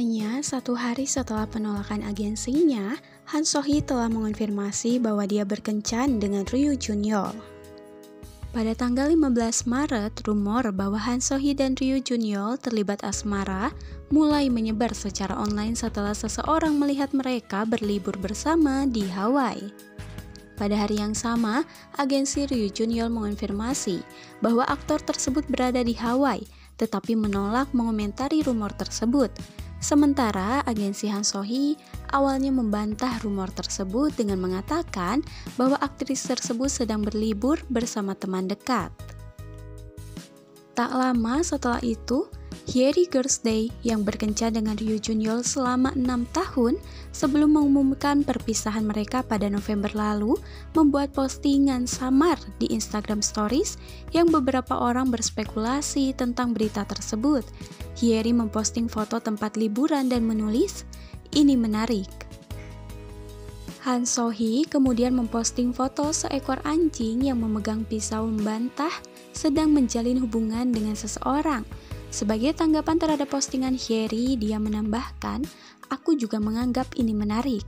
Rupanya, satu hari setelah penolakan agensinya, Han So-hee telah mengonfirmasi bahwa dia berkencan dengan Ryu Jun-yeol. Pada tanggal 15 Maret, rumor bahwa Han So-hee dan Ryu Jun-yeol terlibat asmara mulai menyebar secara online setelah seseorang melihat mereka berlibur bersama di Hawaii. Pada hari yang sama, agensi Ryu Jun-yeol mengonfirmasi bahwa aktor tersebut berada di Hawaii, tetapi menolak mengomentari rumor tersebut. Sementara agensi Han So-hee awalnya membantah rumor tersebut dengan mengatakan bahwa aktris tersebut sedang berlibur bersama teman dekat. Tak lama setelah itu, Hyeri Girls' Day yang berkencan dengan Ryu Jun-yeol selama 6 tahun sebelum mengumumkan perpisahan mereka pada November lalu membuat postingan samar di Instagram Stories yang beberapa orang berspekulasi tentang berita tersebut. Hyeri memposting foto tempat liburan dan menulis, "Ini menarik." Han So-hee kemudian memposting foto seekor anjing yang memegang pisau membantah sedang menjalin hubungan dengan seseorang. Sebagai tanggapan terhadap postingan Hyeri, dia menambahkan, "Aku juga menganggap ini menarik."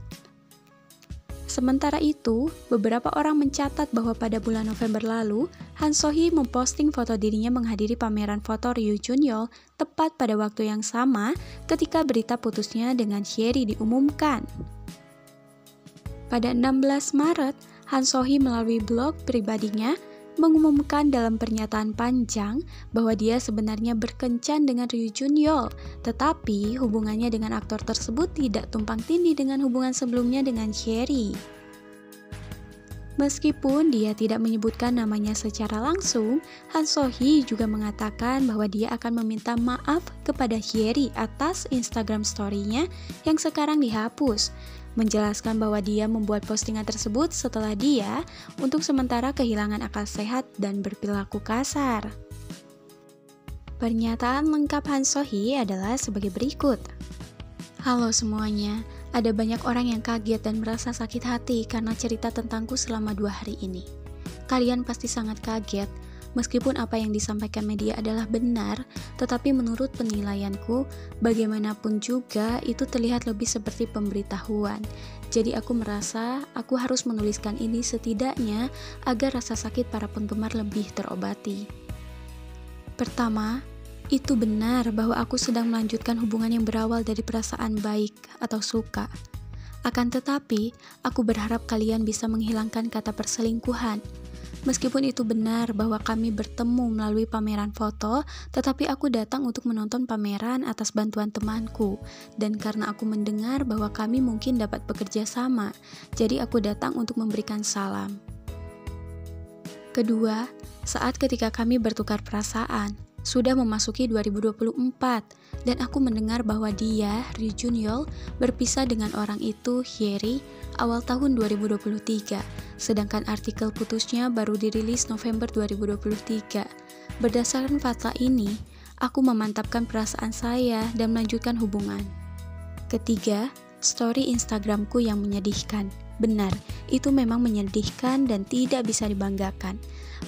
Sementara itu, beberapa orang mencatat bahwa pada bulan November lalu, Han So-hee memposting foto dirinya menghadiri pameran foto Ryu Jun-yeol tepat pada waktu yang sama ketika berita putusnya dengan Hyeri diumumkan. Pada 16 Maret, Han So-hee melalui blog pribadinya mengumumkan dalam pernyataan panjang bahwa dia sebenarnya berkencan dengan Ryu Jun-yeol, tetapi hubungannya dengan aktor tersebut tidak tumpang tindih dengan hubungan sebelumnya dengan Hyeri. Meskipun dia tidak menyebutkan namanya secara langsung, Han So-hee juga mengatakan bahwa dia akan meminta maaf kepada Hyeri atas Instagram story-nya yang sekarang dihapus, menjelaskan bahwa dia membuat postingan tersebut setelah dia untuk sementara kehilangan akal sehat dan berperilaku kasar. Pernyataan lengkap Han So-hee adalah sebagai berikut. Halo semuanya, ada banyak orang yang kaget dan merasa sakit hati karena cerita tentangku selama 2 hari ini. Kalian pasti sangat kaget, meskipun apa yang disampaikan media adalah benar, tetapi menurut penilaianku, bagaimanapun juga itu terlihat lebih seperti pemberitahuan. Jadi aku merasa aku harus menuliskan ini setidaknya agar rasa sakit para penggemar lebih terobati. Pertama, itu benar bahwa aku sedang melanjutkan hubungan yang berawal dari perasaan baik atau suka. Akan tetapi, aku berharap kalian bisa menghilangkan kata perselingkuhan. Meskipun itu benar bahwa kami bertemu melalui pameran foto, tetapi aku datang untuk menonton pameran atas bantuan temanku, dan karena aku mendengar bahwa kami mungkin dapat bekerja sama, jadi aku datang untuk memberikan salam. Kedua, saat ketika kami bertukar perasaan, sudah memasuki 2024, dan aku mendengar bahwa dia, Ryu Jun-yeol, berpisah dengan orang itu, Hyeri, awal tahun 2023, sedangkan artikel putusnya baru dirilis November 2023. Berdasarkan fakta ini, aku memantapkan perasaan saya dan melanjutkan hubungan. Ketiga, story Instagramku yang menyedihkan. Benar, itu memang menyedihkan dan tidak bisa dibanggakan.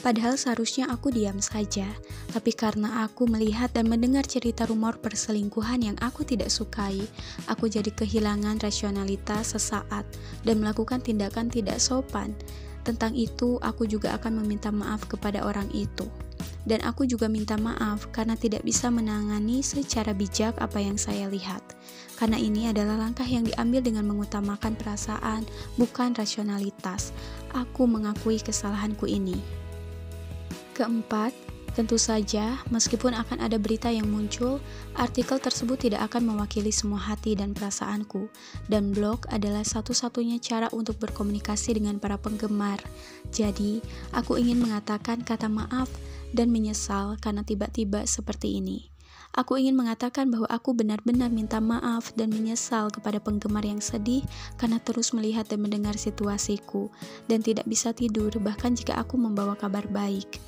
Padahal seharusnya aku diam saja, tapi karena aku melihat dan mendengar cerita rumor perselingkuhan yang aku tidak sukai, aku jadi kehilangan rasionalitas sesaat dan melakukan tindakan tidak sopan. Tentang itu, aku juga akan meminta maaf kepada orang itu. Dan aku juga minta maaf karena tidak bisa menangani secara bijak apa yang saya lihat. Karena ini adalah langkah yang diambil dengan mengutamakan perasaan, bukan rasionalitas. Aku mengakui kesalahanku ini. Keempat, tentu saja, meskipun akan ada berita yang muncul, artikel tersebut tidak akan mewakili semua hati dan perasaanku, dan blog adalah satu-satunya cara untuk berkomunikasi dengan para penggemar. Jadi, aku ingin mengatakan kata maaf dan menyesal karena tiba-tiba seperti ini. Aku ingin mengatakan bahwa aku benar-benar minta maaf dan menyesal kepada penggemar yang sedih karena terus melihat dan mendengar situasiku, dan tidak bisa tidur bahkan jika aku membawa kabar baik.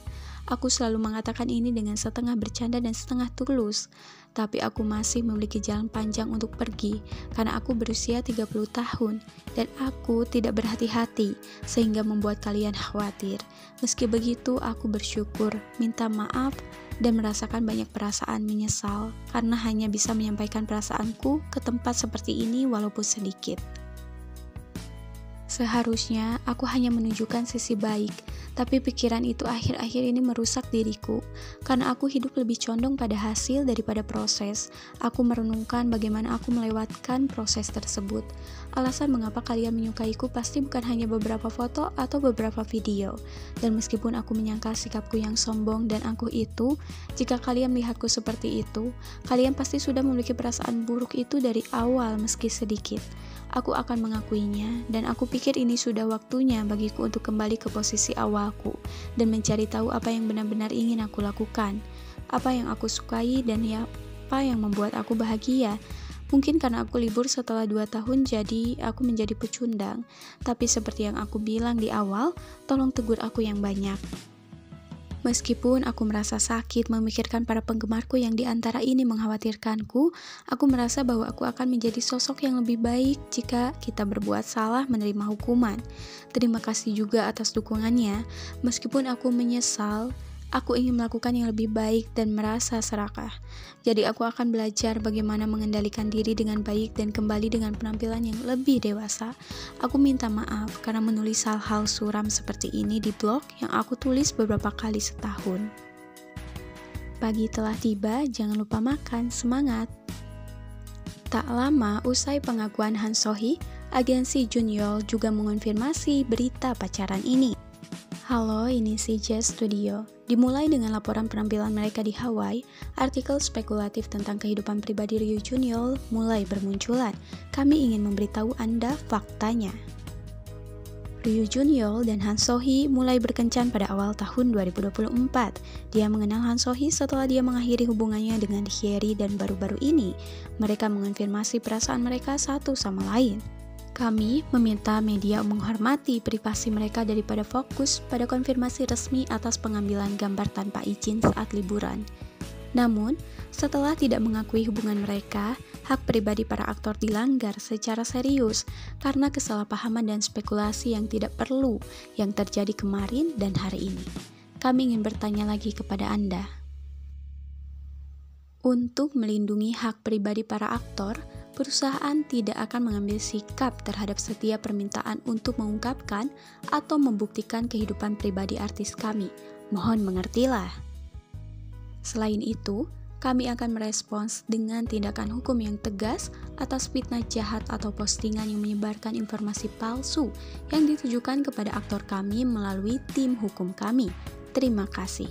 Aku selalu mengatakan ini dengan setengah bercanda dan setengah tulus, tapi aku masih memiliki jalan panjang untuk pergi karena aku berusia 30 tahun dan aku tidak berhati-hati sehingga membuat kalian khawatir. Meski begitu, aku bersyukur, minta maaf, dan merasakan banyak perasaan menyesal karena hanya bisa menyampaikan perasaanku ke tempat seperti ini walaupun sedikit. Seharusnya aku hanya menunjukkan sisi baik, tapi pikiran itu akhir-akhir ini merusak diriku, karena aku hidup lebih condong pada hasil daripada proses. Aku merenungkan bagaimana aku melewatkan proses tersebut. Alasan mengapa kalian menyukaiku pasti bukan hanya beberapa foto atau beberapa video. Dan meskipun aku menyangka sikapku yang sombong dan angkuh itu, jika kalian melihatku seperti itu, kalian pasti sudah memiliki perasaan buruk itu dari awal meski sedikit. Aku akan mengakuinya, dan aku pikir ini sudah waktunya bagiku untuk kembali ke posisi awalku dan mencari tahu apa yang benar-benar ingin aku lakukan, apa yang aku sukai, dan apa yang membuat aku bahagia. Mungkin karena aku libur setelah 2 tahun, jadi aku menjadi pecundang. Tapi seperti yang aku bilang di awal, tolong tegur aku yang banyak. Meskipun aku merasa sakit memikirkan para penggemarku yang di antara ini mengkhawatirkanku, aku merasa bahwa aku akan menjadi sosok yang lebih baik jika kita berbuat salah menerima hukuman. Terima kasih juga atas dukungannya. Meskipun aku menyesal, aku ingin melakukan yang lebih baik dan merasa serakah. Jadi aku akan belajar bagaimana mengendalikan diri dengan baik dan kembali dengan penampilan yang lebih dewasa. Aku minta maaf karena menulis hal-hal suram seperti ini di blog yang aku tulis beberapa kali setahun. Pagi telah tiba, jangan lupa makan, semangat! Tak lama usai pengakuan Han So-hee, agensi Junyeol juga mengonfirmasi berita pacaran ini. Halo, ini si Jazz Studio. Dimulai dengan laporan penampilan mereka di Hawaii, artikel spekulatif tentang kehidupan pribadi Ryu Junyeol mulai bermunculan. Kami ingin memberitahu Anda faktanya. Ryu Junyeol dan Han So-hee mulai berkencan pada awal tahun 2024. Dia mengenal Han So-hee setelah dia mengakhiri hubungannya dengan Hyeri, dan baru-baru ini mereka mengonfirmasi perasaan mereka satu sama lain. Kami meminta media menghormati privasi mereka daripada fokus pada konfirmasi resmi atas pengambilan gambar tanpa izin saat liburan. Namun, setelah tidak mengakui hubungan mereka, hak pribadi para aktor dilanggar secara serius karena kesalahpahaman dan spekulasi yang tidak perlu yang terjadi kemarin dan hari ini. Kami ingin bertanya lagi kepada Anda. Untuk melindungi hak pribadi para aktor, perusahaan tidak akan mengambil sikap terhadap setiap permintaan untuk mengungkapkan atau membuktikan kehidupan pribadi artis kami. Mohon mengertilah. Selain itu, kami akan merespons dengan tindakan hukum yang tegas atas fitnah jahat atau postingan yang menyebarkan informasi palsu yang ditujukan kepada aktor kami melalui tim hukum kami. Terima kasih.